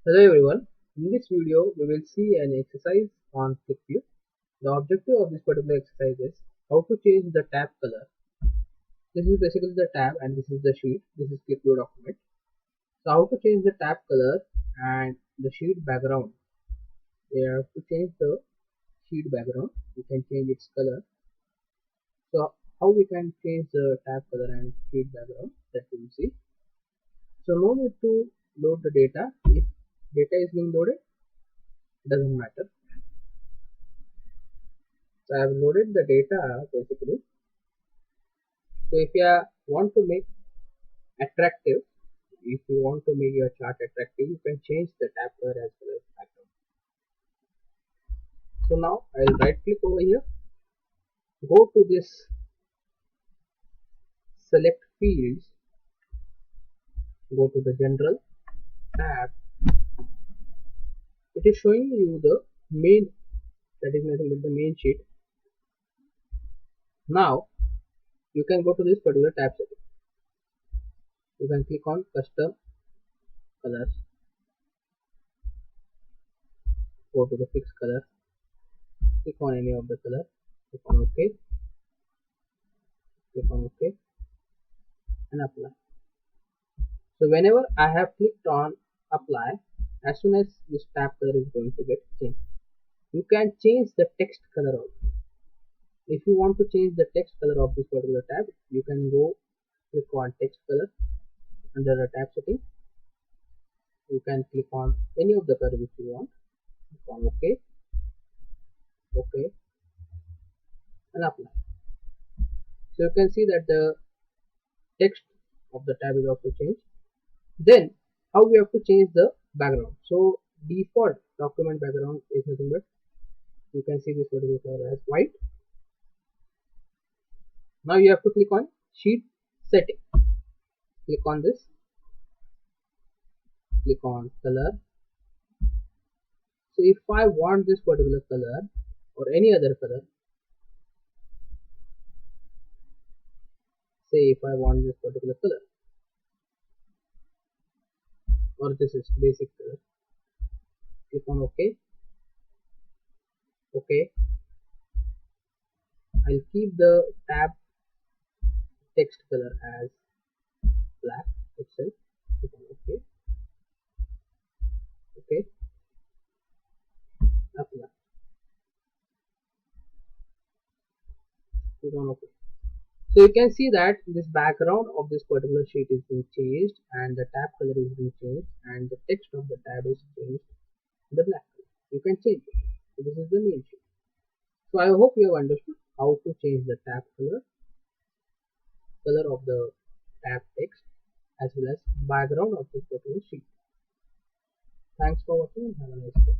Hello everyone, in this video we will see an exercise on QlikView. The objective of this particular exercise is how to change the tab color. This is basically the tab and this is the sheet. This is QlikView document. So how to change the tab color and the sheet background. We have to change the sheet background. We can change its color. So how we can change the tab color and sheet background, that we will see. So no need to load the data. If data is being loaded, it doesn't matter. So I have loaded the data basically. So if you want to make attractive, if you want to make your chart attractive, you can change the tab color as well as background. So now I'll right click over here, go to this select fields, go to the general tab. It is showing you the main, that is nothing but the main sheet. Now you can go to this particular tab setting. You can click on custom colors, go to the fixed color, click on any of the color, click on OK, click on OK and apply. So whenever I have clicked on apply, as soon as this tab color is going to get changed, you can change the text color also. If you want to change the text color of this particular tab, you can go click on text color under the tab setting. You can click on any of the color which you want, click on OK, OK and apply. So you can see that the text of the tab is also changed. Then how we have to change the background. So default document background is nothing but, you can see this particular color as white. Now you have to click on sheet setting, click on this, click on color. So if I want this particular color or any other color, say if I want this particular color or this is basic color, click on OK, OK. I'll keep the tab text color as black itself, click on OK, OK, apply, click on OK. So you can see that this background of this particular sheet is being changed and the tab color is being changed and the text of the tab is changed in the black color. You can change it. So this is the main sheet. So I hope you have understood how to change the tab color of the tab text as well as background of this particular sheet. Thanks for watching and have a nice day.